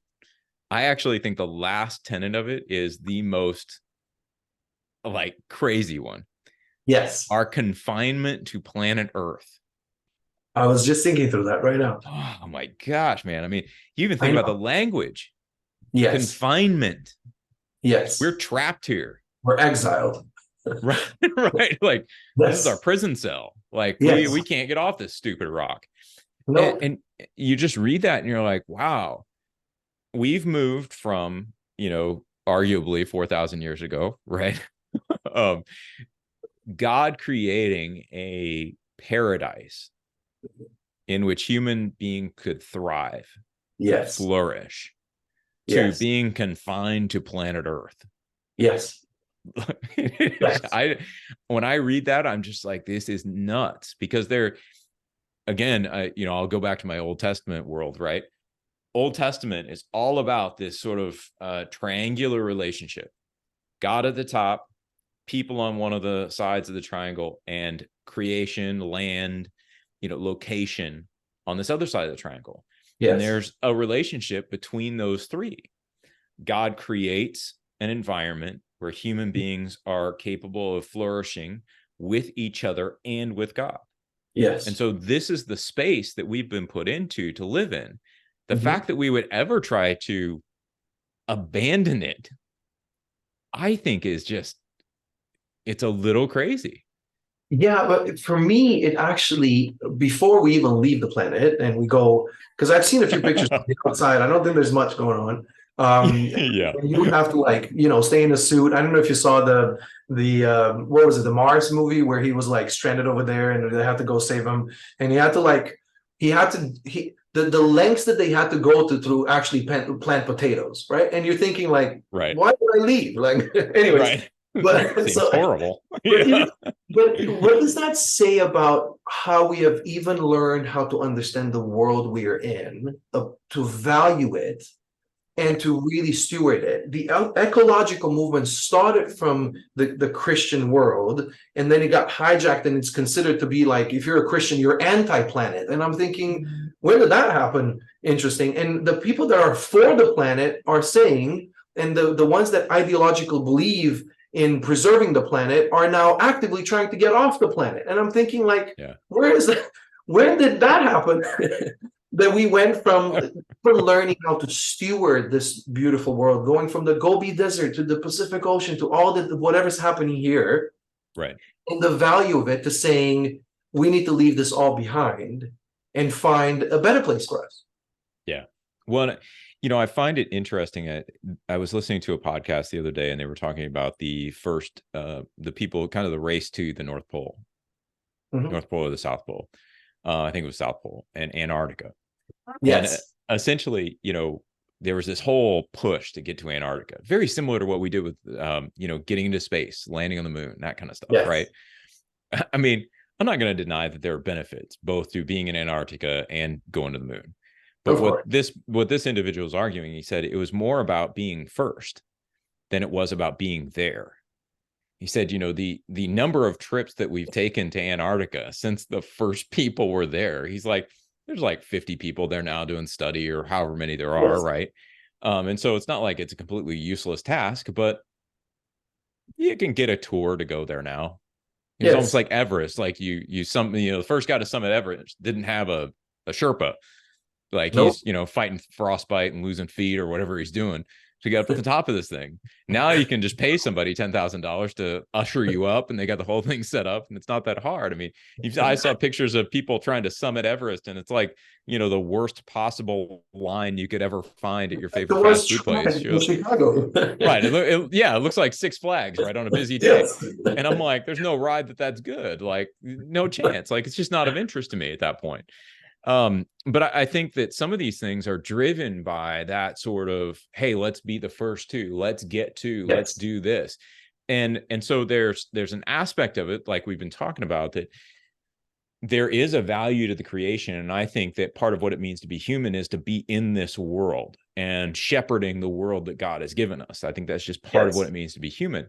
I actually think the last tenet of it is the most like crazy one. Yes. Our confinement to planet Earth. I was just thinking through that right now. Oh my gosh, man. I mean, you even think about the language. Yes. Confinement. Yes. We're trapped here. We're exiled. Right. Right. Like, this is our prison cell. Like, we can't get off this stupid rock. No. And you just read that and you're like, wow, we've moved from, arguably 4,000 years ago, right? um, God creating a paradise in which human being could thrive, could Yes. flourish, to Yes. being confined to planet Earth. Yes. Yes. I when I read that, I'm just like, this is nuts, because they're, again, I'll go back to my Old Testament world, right? Old Testament is all about this sort of triangular relationship. God at the top, people on one of the sides of the triangle, and creation, land, location on this other side of the triangle. And Yes. there's a relationship between those three. God creates an environment where human beings are capable of flourishing with each other and with God. And Yes. so this is the space that we've been put into to live in. The Mhm. fact that we would ever try to abandon it, I think, is just, it's a little crazy. Yeah, but for me, it actually, before we even leave the planet and we go, because I've seen a few pictures from the outside, I don't think there's much going on. Yeah. You have to, like, stay in a suit. I don't know if you saw the what was it, the Mars movie, where he was like stranded over there and they had to go save him, and the lengths that they had to go to through actually plant potatoes, right? And you're thinking like, Right. why did I leave? Like, anyways, Right. but Seems so. horrible. But Yeah. what does that say about how we have even learned how to understand the world we are in, to value it, and to really steward it? The ecological movement started from the Christian world, and then it got hijacked, and it's considered to be like, if you're a Christian, you're anti-planet. And I'm thinking, when did that happen? Interesting. And the people that are for the planet are saying, and the ones that ideologically believe in preserving the planet are now actively trying to get off the planet. And I'm thinking, like, Yeah. where did that happen? That we went from learning how to steward this beautiful world, going from the Gobi Desert to the Pacific Ocean to all the whatever's happening here, Right. and the value of it, to saying we need to leave this all behind and find a better place for us. Yeah. Well, I find it interesting. I was listening to a podcast the other day, and they were talking about the people, kind of the race to the North Pole, Mhm. North Pole or the South Pole. I think it was South Pole and Antarctica. And Yes. essentially, there was this whole push to get to Antarctica, very similar to what we did with, getting into space, landing on the moon, that kind of stuff, Yes. right? I mean, I'm not going to deny that there are benefits both to being in Antarctica and going to the moon. But Of what course. this individual is arguing, he said it was more about being first than it was about being there. He said, the number of trips that we've taken to Antarctica since the first people were there, he's like, there's like 50 people there now doing study, or however many there are, Yes. right? And so it's not like it's a completely useless task, but you can get a tour to go there now. It's almost Yes. like Everest. Like the first guy to summit Everest didn't have a Sherpa. Like Nope. he's, fighting frostbite and losing feet or whatever he's doing to get up at the top of this thing. Now you can just pay somebody $10,000 to usher you up, and they got the whole thing set up, and it's not that hard. I mean, I saw pictures of people trying to summit Everest, and it's like, the worst possible line you could ever find at your The favorite fast worst food place. trend in Chicago. Right. It looks like Six Flags, right, on a busy day. Yes. And I'm like, there's no ride that's good. Like, no chance. Like, it's just not of interest to me at that point. But I think that some of these things are driven by that sort of, hey, let's be the first to, let's Yes. do this. And so there's an aspect of it, like we've been talking about, that there is a value to the creation. And I think that part of what it means to be human is to be in this world and shepherding the world that God has given us. I think that's just part of what Yes. it means to be human.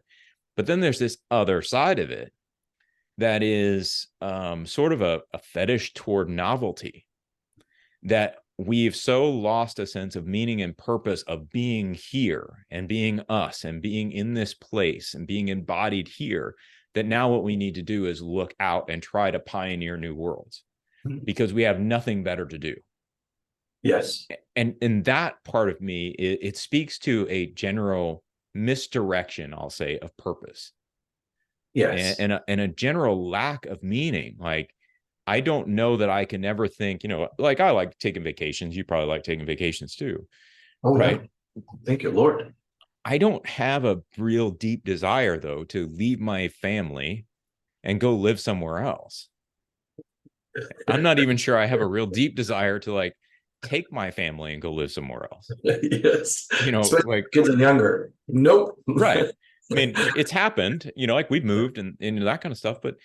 But then there's this other side of it that is sort of a fetish toward novelty, that we've so lost a sense of meaning and purpose of being here and being us and being in this place and being embodied here, that now what we need to do is look out and try to pioneer new worlds because we have nothing better to do. Yes. And in that part of me, it speaks to a general misdirection, I'll say, of purpose. Yes. And a general lack of meaning. Like, I don't know that I can ever think, like, I like taking vacations. You probably like taking vacations too, Oh, right? yeah. Thank you, Lord. I don't have a real deep desire, though, to leave my family and go live somewhere else. I'm not even sure I have a real deep desire to like take my family and go live somewhere else. Yes. You know, Especially like, kids and younger. Nope. right. I mean, it's happened, you know, like we've moved and that kind of stuff, but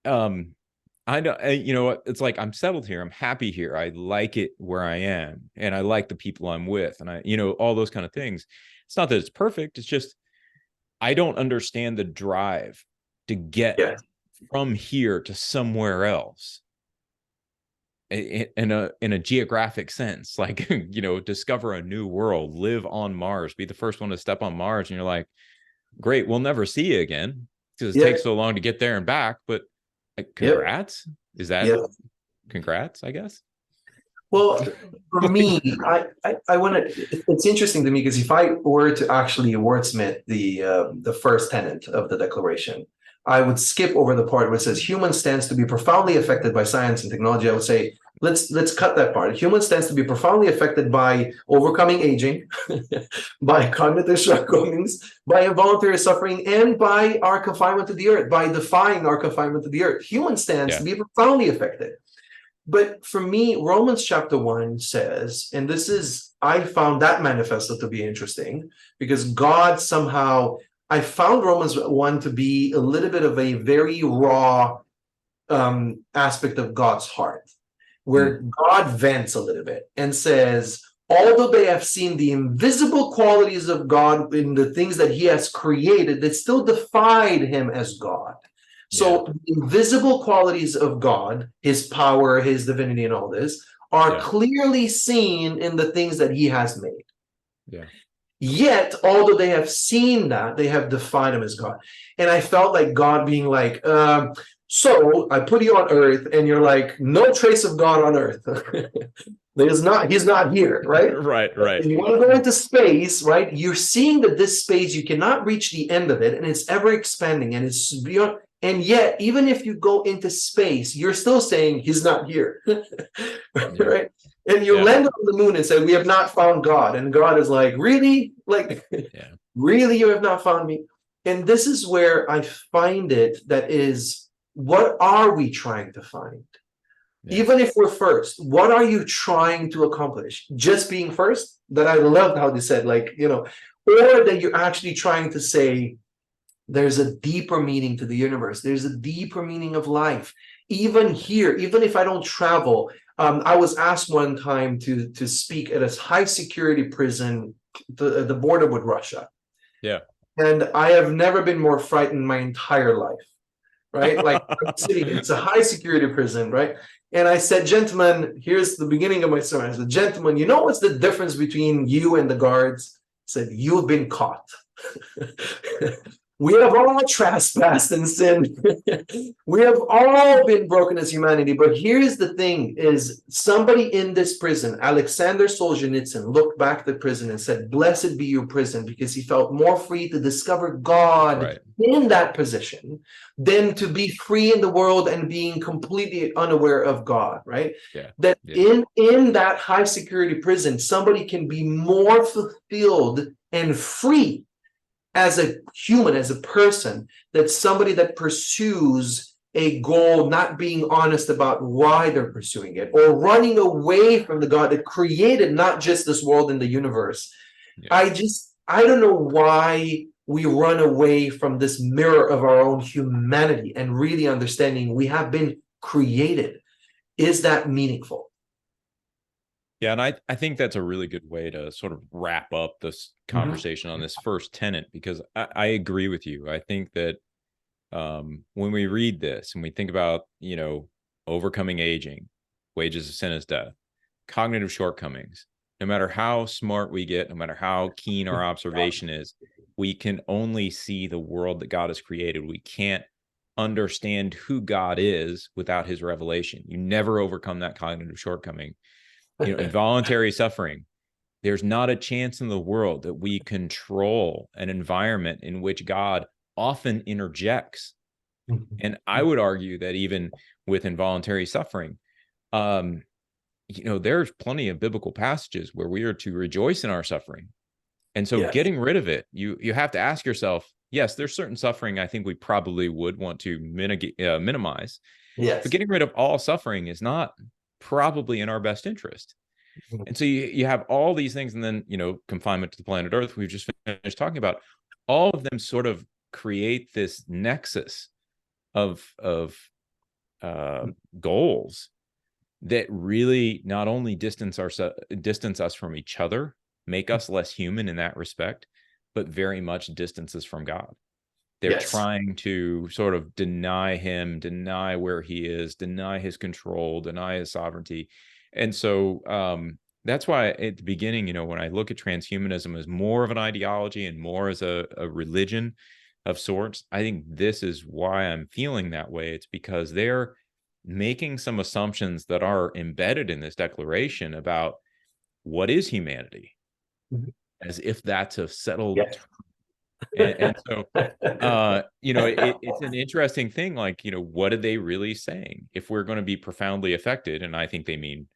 I know, you know, it's like I'm settled here. I'm happy here. I like it where I am, and I like the people I'm with, and I, you know, all those kind of things. It's not that it's perfect. It's just I don't understand the drive to get Yeah. from here to somewhere else in a geographic sense. Like, you know, discover a new world, live on Mars, be the first one to step on Mars, and you're like, great, we'll never see you again because it Yeah. takes so long to get there and back. But like, Yep. congrats. Is that Yep. congrats, I guess? Well, for me, I want to. It's interesting to me because if I were to actually wordsmith the first tenet of the Declaration, I would skip over the part where it says human stands to be profoundly affected by science and technology. I would say let's cut that part. Human stands to be profoundly affected by overcoming aging, by cognitive shortcomings, by involuntary suffering, and by our confinement to the earth, by defying our confinement to the earth. Human stands to Yeah. be profoundly affected. But for me, Romans chapter 1 says, and this is, I found that manifesto to be interesting because God somehow, I found Romans 1 to be a little bit of a very raw aspect of God's heart, where God vents a little bit and says, although they have seen the invisible qualities of God in the things that he has created, they still defied him as God. So the invisible qualities of God, his power, his divinity, and all this, are clearly seen in the things that he has made. Yeah. Yet, although they have seen that, they have defined him as God. And I felt like God being like, so I put you on earth, and you're like, no trace of God on earth. He's not here, right? Right. If you want to go into space, right? You're seeing that this space, you cannot reach the end of it, and it's ever expanding, and it's beyond. And yet, even if you go into space, you're still saying he's not here, right? And you land on the moon and say, we have not found God. And God is like, really? Like, really, you have not found me? And this is where I find it that is, what are we trying to find? Even if we're first, what are you trying to accomplish? Just being first? That I loved how they said, like, you know, or that you're actually trying to say, there's a deeper meaning to the universe. There's a deeper meaning of life. Even here, even if I don't travel, I was asked one time to speak at a high security prison, the border with Russia. Yeah. And I have never been more frightened in my entire life, right? Like, it's a high security prison, right? And I said, gentlemen, here's the beginning of my sermon. I said, gentlemen, you know what's the difference between you and the guards? I said, you've been caught. We have all trespassed and sinned. We have all been broken as humanity. But here's the thing is somebody in this prison, Alexander Solzhenitsyn, looked back at the prison and said, blessed be your prison, because he felt more free to discover God in that position than to be free in the world and being completely unaware of God, right? In that high security prison, somebody can be more fulfilled and free as a human, as a person, that somebody that pursues a goal, not being honest about why they're pursuing it, or running away from the God that created not just this world and the universe. I don't know why we run away from this mirror of our own humanity and really understanding we have been created. Is that meaningful? Yeah, and I think that's a really good way to sort of wrap up this conversation on this first tenet, because I agree with you. I think that when we read this and we think about, you know, overcoming aging, wages of sin is death, cognitive shortcomings, no matter how smart we get, no matter how keen our observation is, we can only see the world that God has created. We can't understand who God is without his revelation. You never overcome that cognitive shortcoming. You know, involuntary suffering. There's not a chance in the world that we control an environment in which God often interjects. And I would argue that even with involuntary suffering, you know, there's plenty of biblical passages where we are to rejoice in our suffering. And so Yes. getting rid of it, you have to ask yourself, yes, there's certain suffering I think we probably would want to minimize, but Yes. getting rid of all suffering is not probably in our best interest. And so you have all these things, and then, confinement to the planet Earth, we've just finished talking about, all of them sort of create this nexus of goals that really not only distance us from each other, make us less human in that respect, but very much distance us from God. They're Yes. trying to sort of deny him, deny where he is, deny his control, deny his sovereignty. And so that's why at the beginning, when I look at transhumanism as more of an ideology and more as a religion of sorts, I think this is why I'm feeling that way. It's because they're making some assumptions that are embedded in this declaration about what is humanity, as if that's a settled Yes. and so it's an interesting thing, like, what are they really saying? If we're going to be profoundly affected, and I think they mean,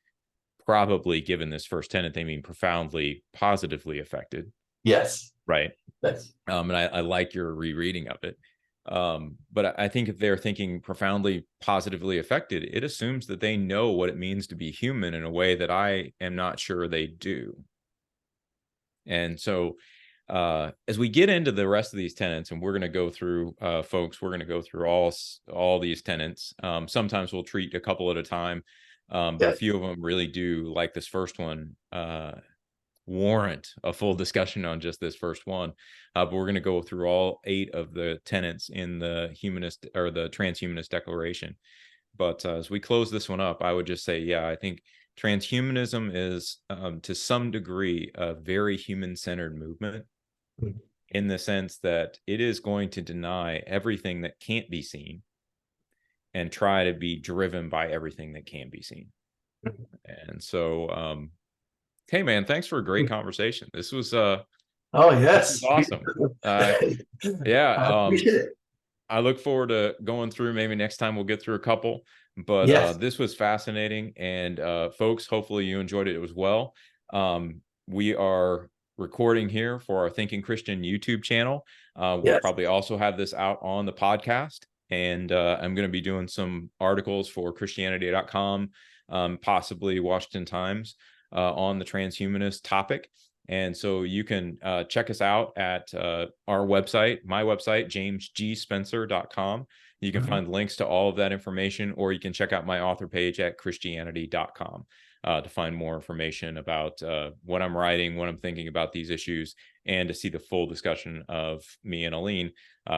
probably given this first tenet, they mean profoundly positively affected, Yes. right? Yes. And I like your rereading of it. But I think if they're thinking profoundly positively affected, it assumes that they know what it means to be human in a way that I am not sure they do. And so as we get into the rest of these tenets, and we're going to go through, folks, we're going to go through all these tenets. Sometimes we'll treat a couple at a time, but a Yes. few of them really do, like this first one, warrant a full discussion on just this first one. But we're going to go through all 8 of the tenets in the humanist or the Transhumanist Declaration. But as we close this one up, I would just say, yeah, I think transhumanism is, to some degree, a very human-centered movement, in the sense that it is going to deny everything that can't be seen and try to be driven by everything that can be seen. And so, hey, man, thanks for a great conversation. This was Oh, this was yes. awesome. Yeah, I appreciate it. I look forward to going through. Maybe next time we'll get through a couple, but Yes. this was fascinating. And folks, hopefully you enjoyed it as well. We are recording here for our Thinking Christian YouTube channel. We'll Yes. probably also have this out on the podcast. And I'm going to be doing some articles for Christianity.com, possibly Washington Times, on the transhumanist topic. And so you can check us out at our website, my website, jamesgspencer.com. You can find links to all of that information, or you can check out my author page at Christianity.com to find more information about what I'm writing, what I'm thinking about these issues, and to see the full discussion of me and Alin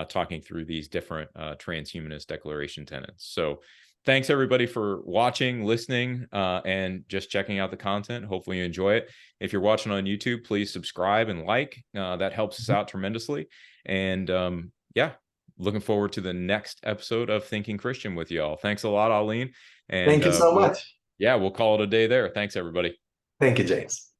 talking through these different transhumanist declaration tenets. So thanks everybody for watching, listening, and just checking out the content. Hopefully you enjoy it. If you're watching on YouTube, please subscribe and like. That helps us out tremendously. And yeah, looking forward to the next episode of Thinking Christian with y'all. Thanks a lot, Alin. And Thank you so much. we'll call it a day there. Thanks, everybody. Thank you, James.